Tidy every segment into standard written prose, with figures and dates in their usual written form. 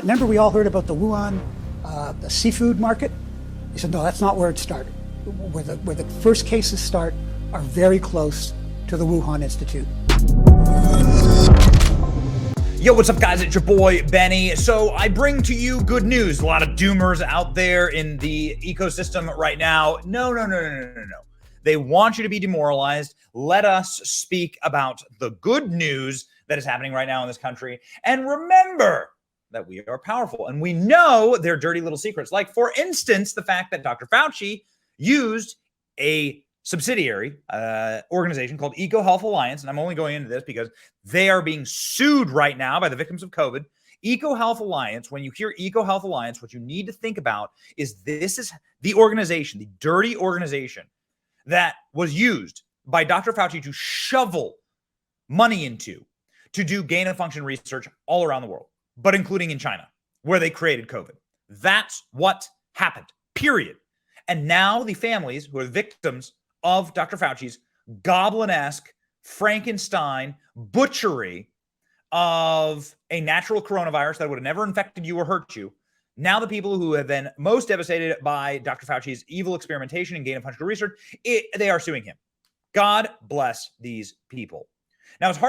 remember we all heard about the Wuhan, the seafood market? He said, no, that's not where it started. Where the first cases start are very close to the Wuhan Institute. Yo, what's up, guys? It's your boy, Benny. So I bring to you good news. A lot of doomers out there in the ecosystem right now. No. They want you to be demoralized. Let us speak about the good news that is happening right now in this country. And remember that we are powerful and we know their dirty little secrets. Like, for instance, the fact that Dr. Fauci used a subsidiary organization called EcoHealth Alliance. And I'm only going into this because they are being sued right now by the victims of COVID. EcoHealth Alliance, when you hear EcoHealth Alliance, what you need to think about is this is the organization, the dirty organization that was used by Dr. Fauci to shovel money into to do gain of function research all around the world, but including in China, where they created COVID. That's what happened, period. And now the families who are victims of Dr. Fauci's goblin-esque Frankenstein butchery of a natural coronavirus that would have never infected you or hurt you. Now the people who have been most devastated by Dr. Fauci's evil experimentation and gain of function research, they are suing him. God bless these people. Now it's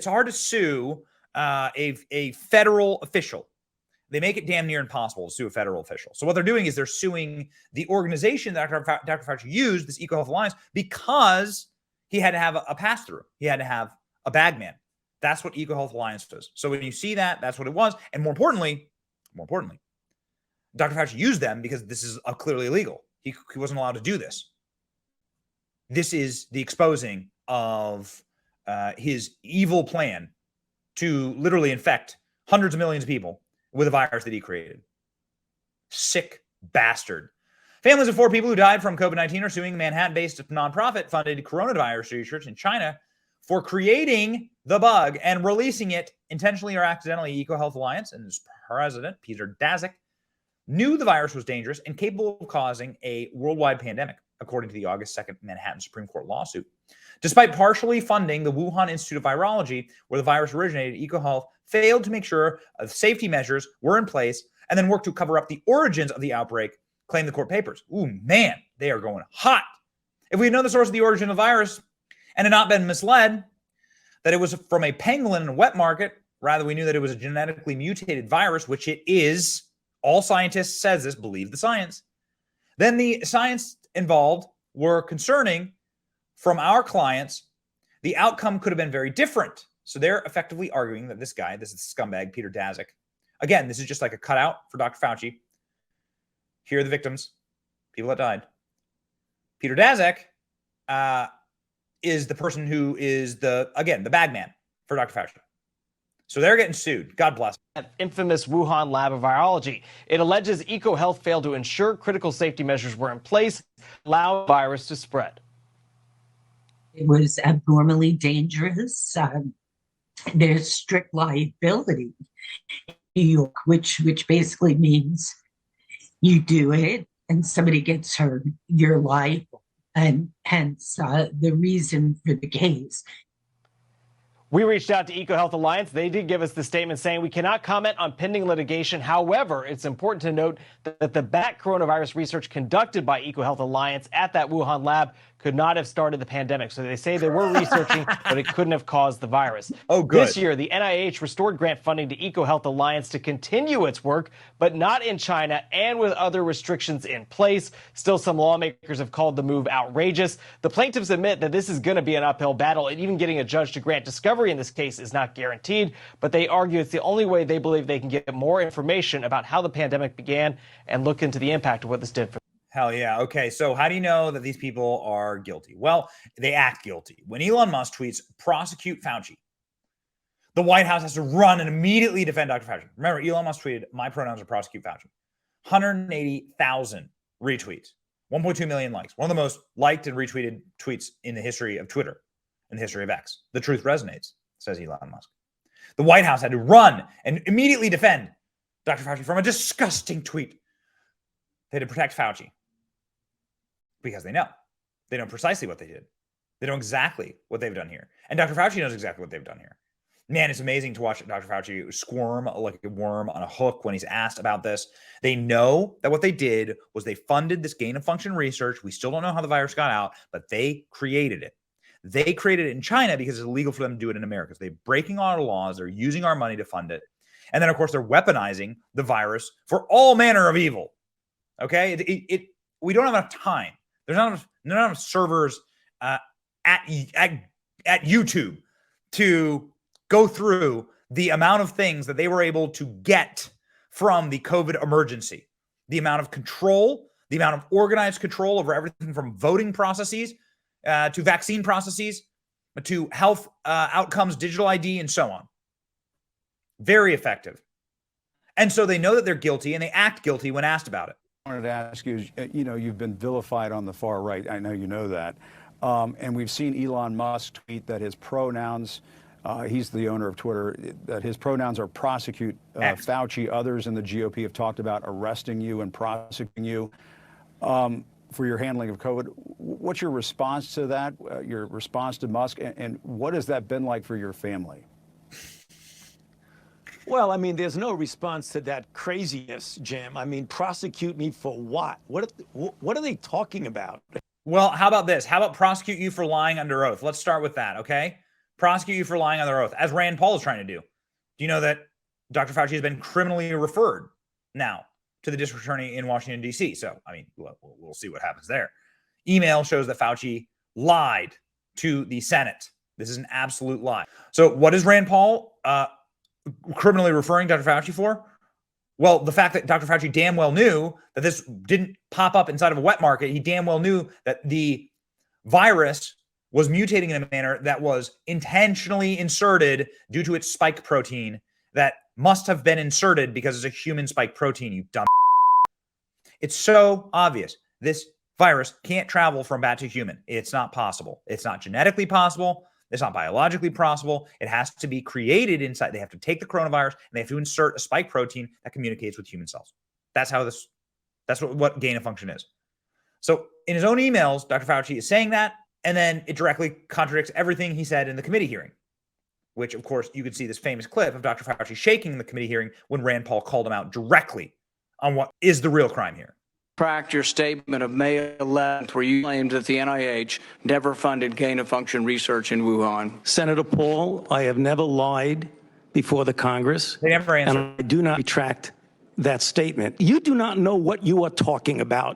hard to sue a federal official. They make it damn near impossible to sue a federal official. So what they're doing is they're suing the organization that Dr. Fauci used, this EcoHealth Alliance, because he had to have a pass-through. He had to have a bagman. That's what EcoHealth Alliance does. So when you see that, that's what it was. And more importantly, Dr. Fauci used them because this is clearly illegal. He wasn't allowed to do this. This is the exposing of his evil plan to literally infect hundreds of millions of people with a virus that he created. Sick bastard. Families of 4 people who died from COVID-19 are suing Manhattan-based nonprofit-funded coronavirus research in China for creating the bug and releasing it intentionally or accidentally. EcoHealth Alliance and its president, Peter Daszak, knew the virus was dangerous and capable of causing a worldwide pandemic, according to the August 2nd Manhattan Supreme Court lawsuit. Despite partially funding the Wuhan Institute of Virology, where the virus originated, EcoHealth failed to make sure safety measures were in place and then worked to cover up the origins of the outbreak, claimed the court papers. Ooh, man, they are going hot. If we had known the source of the origin of the virus and had not been misled that it was from a pangolin in a wet market, rather we knew that it was a genetically mutated virus, which it is. All scientists says this, believe the science. Then the science involved were concerning from our clients. The outcome could have been very different. So they're effectively arguing that this is scumbag, Peter Daszak. Again, this is just like a cutout for Dr. Fauci. Here are the victims, people that died. Peter Daszak is the person who is the bagman for Dr. Fauci. So they're getting sued. God bless. That infamous Wuhan lab of virology. It alleges EcoHealth failed to ensure critical safety measures were in place, allow the virus to spread. It was abnormally dangerous. There's strict liability in New York, which basically means you do it and somebody gets hurt, you're liable. And hence the reason for the case. We reached out to EcoHealth Alliance. They did give us the statement saying we cannot comment on pending litigation. However, it's important to note that the bat coronavirus research conducted by EcoHealth Alliance at that Wuhan lab could not have started the pandemic. So they say they were researching, but it couldn't have caused the virus. Oh, good. This year, the NIH restored grant funding to EcoHealth Alliance to continue its work, but not in China and with other restrictions in place. Still, some lawmakers have called the move outrageous. The plaintiffs admit that this is going to be an uphill battle, and even getting a judge to grant discovery in this case is not guaranteed, but they argue it's the only way they believe they can get more information about how the pandemic began and look into the impact of what this did for them. Hell yeah. Okay, so how do you know that these people are guilty? Well, they act guilty. When Elon Musk tweets, prosecute Fauci, the White House has to run and immediately defend Dr. Fauci. Remember, Elon Musk tweeted, my pronouns are prosecute Fauci. 180,000 retweets, 1.2 million likes. One of the most liked and retweeted tweets in the history of Twitter, in the history of X. The truth resonates, says Elon Musk. The White House had to run and immediately defend Dr. Fauci from a disgusting tweet. They had to protect Fauci. Because they know precisely what they did. They know exactly what they've done here. And Dr. Fauci knows exactly what they've done here. Man, it's amazing to watch Dr. Fauci squirm like a worm on a hook when he's asked about this. They know that what they did was they funded this gain of function research. We still don't know how the virus got out, but they created it. They created it in China because it's illegal for them to do it in America. So they're breaking our laws. They're using our money to fund it. And then, of course, they're weaponizing the virus for all manner of evil. Okay? We don't have enough time. There's not enough servers at YouTube to go through the amount of things that they were able to get from the COVID emergency, the amount of control, the amount of organized control over everything from voting processes to vaccine processes to health outcomes, digital ID, and so on. Very effective. And so they know that they're guilty and they act guilty when asked about it. I wanted to ask you, you've been vilified on the far right. I know you know that. And we've seen Elon Musk tweet that his pronouns, he's the owner of Twitter, that his pronouns are prosecute. Fauci, others in the GOP have talked about arresting you and prosecuting you for your handling of COVID. What's your response to that, your response to Musk, and what has that been like for your family? Well, I mean, there's no response to that craziness, Jim. I mean, prosecute me for what? What are they talking about? Well, how about this? How about prosecute you for lying under oath? Let's start with that, okay? Prosecute you for lying under oath, as Rand Paul is trying to do. Do you know that Dr. Fauci has been criminally referred now to the district attorney in Washington, D.C.? So, I mean, we'll see what happens there. Email shows that Fauci lied to the Senate. This is an absolute lie. So what is Rand Paul criminally referring Dr. Fauci for? Well, the fact that Dr. Fauci damn well knew that this didn't pop up inside of a wet market. He damn well knew that the virus was mutating in a manner that was intentionally inserted due to its spike protein that must have been inserted because it's a human spike protein, you dumb. It's so obvious. This virus can't travel from bat to human. It's not possible. It's not genetically possible. It's not biologically possible. It has to be created inside. They have to take the coronavirus and they have to insert a spike protein that communicates with human cells. That's what gain of function is. So in his own emails, Dr. Fauci is saying that, and then it directly contradicts everything he said in the committee hearing, which, of course, you could see this famous clip of Dr. Fauci shaking the committee hearing when Rand Paul called him out directly on what is the real crime here. Tracked your statement of May 11th where you claimed that the NIH never funded gain-of-function research in Wuhan. Senator Paul, I have never lied before the Congress. They never answered. And I do not retract that statement. You do not know what you are talking about.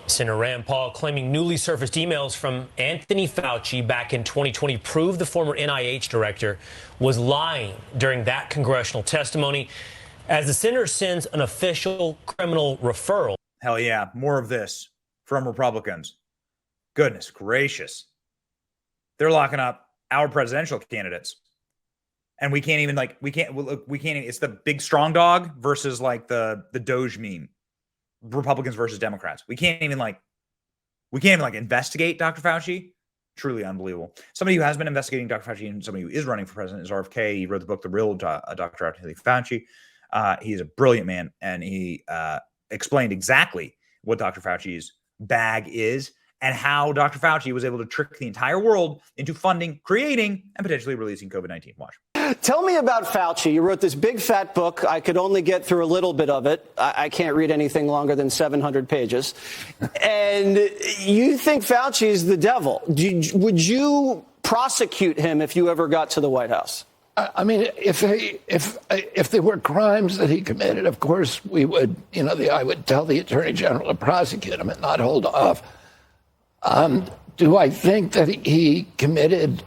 Senator Rand Paul claiming newly surfaced emails from Anthony Fauci back in 2020 proved the former NIH director was lying during that congressional testimony. As the senator sends an official criminal referral. Hell yeah, more of this from Republicans. Goodness gracious. They're locking up our presidential candidates. And we can't even it's the big strong dog versus like the Doge meme. Republicans versus Democrats. We can't even investigate Dr. Fauci. Truly unbelievable. Somebody who has been investigating Dr. Fauci and somebody who is running for president is RFK. He wrote the book, The Real Dr. Anthony Fauci. He's a brilliant man, and he explained exactly what Dr. Fauci's bag is and how Dr. Fauci was able to trick the entire world into funding, creating, and potentially releasing COVID-19. Watch. Tell me about Fauci. You wrote this big fat book. I could only get through a little bit of it. I can't read anything longer than 700 pages. And you think Fauci is the devil. Would you prosecute him if you ever got to the White House? I mean, if there were crimes that he committed, of course we would, I would tell the Attorney General to prosecute him and not hold off. Do I think that he committed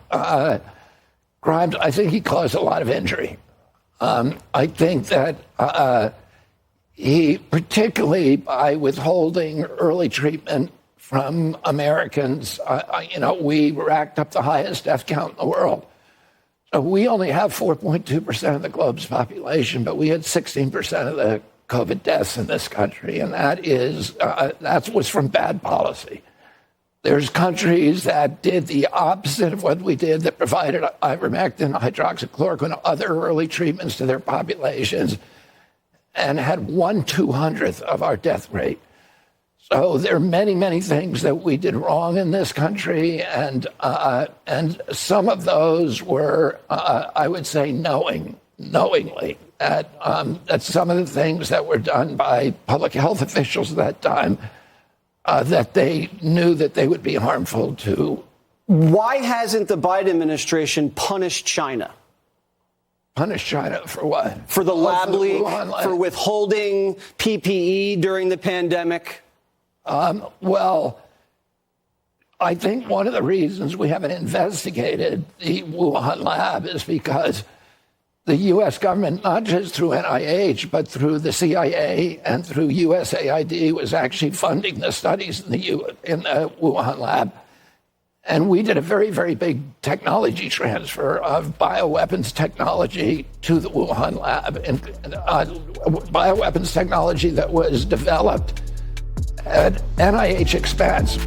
crimes? I think he caused a lot of injury. I think that he, particularly by withholding early treatment from Americans, we racked up the highest death count in the world. So we only have 4.2% of the globe's population, but we had 16% of the COVID deaths in this country, and that was from bad policy. There's countries that did the opposite of what we did, that provided ivermectin, hydroxychloroquine, other early treatments to their populations, and had 1/200th of our death rate. So there are many, many things that we did wrong in this country, and some of those were, I would say, knowingly. That some of the things that were done by public health officials at that time, that they knew that they would be harmful to. Why hasn't the Biden administration punished China? Punish China for what? For the lab for the leak, Wuhan lab. for withholding PPE during the pandemic? Well, I think one of the reasons we haven't investigated the Wuhan lab is because the U.S. government, not just through NIH, but through the CIA and through USAID, was actually funding the studies in the Wuhan lab. And we did a very, very big technology transfer of bioweapons technology to the Wuhan lab, and bioweapons technology that was developed at NIH expense.